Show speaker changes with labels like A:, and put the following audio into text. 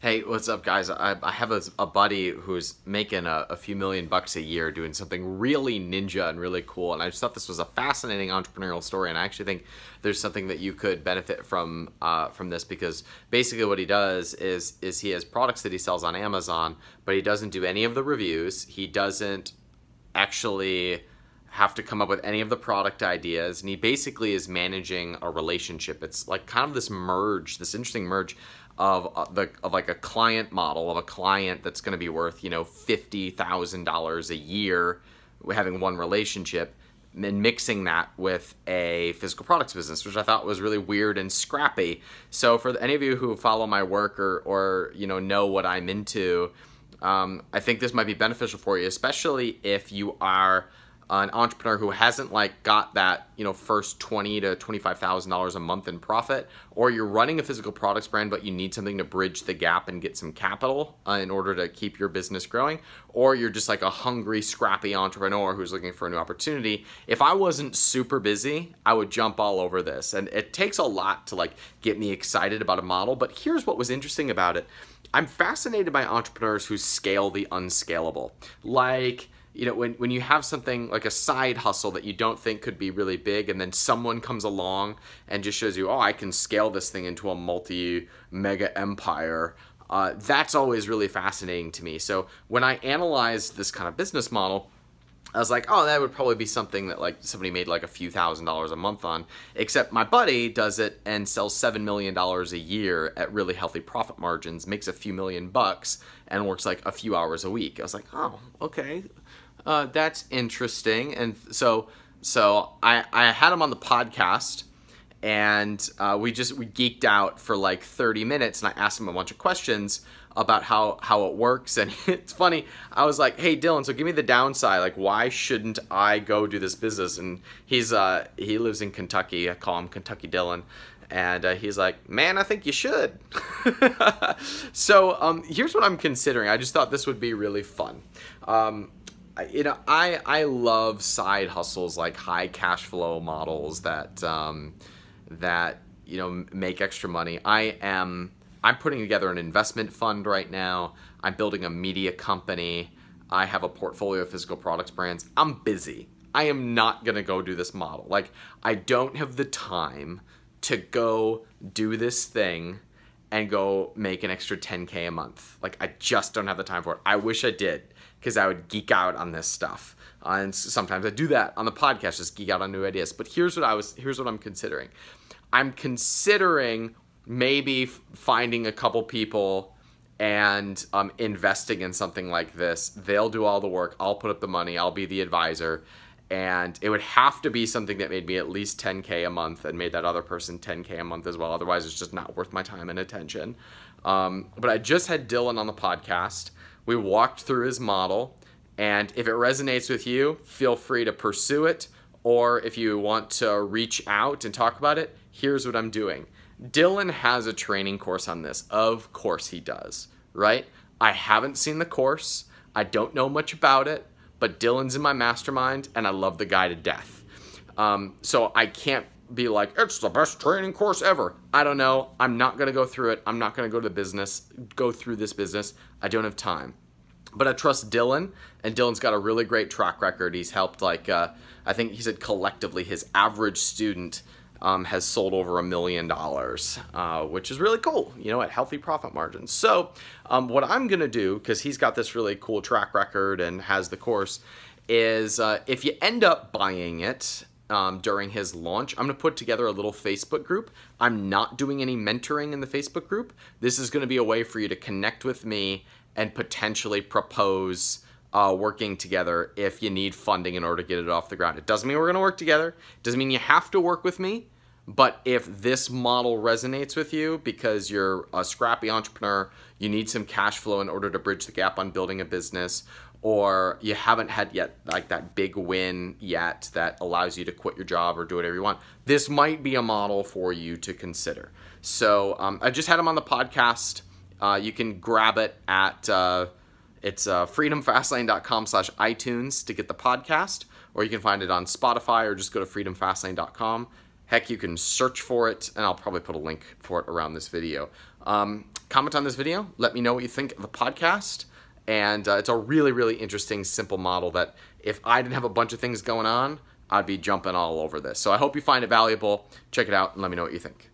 A: Hey, what's up, guys? I have a buddy who's making a few $1,000,000 a year doing something really ninja and really cool, and I just thought this was a fascinating entrepreneurial story, and I actually think there's something that you could benefit from this, because basically what he does is he has products that he sells on Amazon, but he doesn't do any of the reviews. He doesn't actually have to come up with any of the product ideas, and he basically is managing a relationship. It's like kind of this merge, this interesting merge of like a client model of a client that's going to be worth, $50,000 a year, having one relationship, and mixing that with a physical products business, which I thought was really weird and scrappy. So for any of you who follow my work or know what I'm into, I think this might be beneficial for you, especially if you are an entrepreneur who hasn't got that first $20,000 to $25,000 a month in profit, or you're running a physical products brand but you need something to bridge the gap and get some capital in order to keep your business growing, or you're just like a hungry, scrappy entrepreneur who's looking for a new opportunity. If I wasn't super busy, I would jump all over this, and it takes a lot to get me excited about a model. But here's what was interesting about it. I'm fascinated by entrepreneurs who scale the unscalable. When you have something like a side hustle that you don't think could be really big, and then someone comes along and just shows you, oh, I can scale this thing into a multi-mega empire, that's always really fascinating to me. So when I analyzed this kind of business model, I was like, oh, that would probably be something that somebody made a few $1,000s a month on, except my buddy does it and sells $7 million a year at really healthy profit margins, makes a few $1,000,000, and works a few hours a week. I was like, oh, okay. That's interesting. And so I had him on the podcast, and we geeked out for 30 minutes, and I asked him a bunch of questions about how it works. And it's funny, I was like, hey Dylan, so give me the downside, why shouldn't I go do this business? And he lives in Kentucky. I call him Kentucky Dylan. And he's like, man, I think you should. So here's what I'm considering. I just thought this would be really fun. I love side hustles, like high cash flow models that make extra money. I'm putting together an investment fund right now. I'm building a media company. I have a portfolio of physical products brands. I'm busy. I am not gonna go do this model. I don't have the time to go do this thing and go make an extra 10K a month. I just don't have the time for it. I wish I did, because I would geek out on this stuff. And sometimes I do that on the podcast, just geek out on new ideas. But here's what I'm considering. I'm considering maybe finding a couple people and investing in something like this. They'll do all the work. I'll put up the money. I'll be the advisor. And it would have to be something that made me at least 10K a month and made that other person 10K a month as well. Otherwise, it's just not worth my time and attention. But I just had Dylan on the podcast. We walked through his model, and if it resonates with you, feel free to pursue it. Or if you want to reach out and talk about it, here's what I'm doing. Dylan has a training course on this. Of course he does, right? I haven't seen the course. I don't know much about it, but Dylan's in my mastermind, and I love the guy to death. So I can't be like, it's the best training course ever. I don't know. I'm not going to go through it. I'm not going to go through this business. I don't have time. But I trust Dylan, and Dylan's got a really great track record. He's helped, I think he said collectively his average student has sold over $1 million, which is really cool, at healthy profit margins. So what I'm going to do, because he's got this really cool track record and has the course, is if you end up buying it during his launch, I'm going to put together a little Facebook group. I'm not doing any mentoring in the Facebook group. This is going to be a way for you to connect with me and potentially propose working together if you need funding in order to get it off the ground. It doesn't mean we're going to work together. It doesn't mean you have to work with me. But if this model resonates with you because you're a scrappy entrepreneur, you need some cash flow in order to bridge the gap on building a business, or you haven't had yet that big win yet that allows you to quit your job or do whatever you want, this might be a model for you to consider. So I just had him on the podcast. You can grab it at it's freedomfastlane.com/iTunes to get the podcast, or you can find it on Spotify, or just go to freedomfastlane.com. Heck, you can search for it, and I'll probably put a link for it around this video. Comment on this video. Let me know what you think of the podcast. And it's a really, really interesting, simple model that if I didn't have a bunch of things going on, I'd be jumping all over this. So I hope you find it valuable. Check it out and let me know what you think.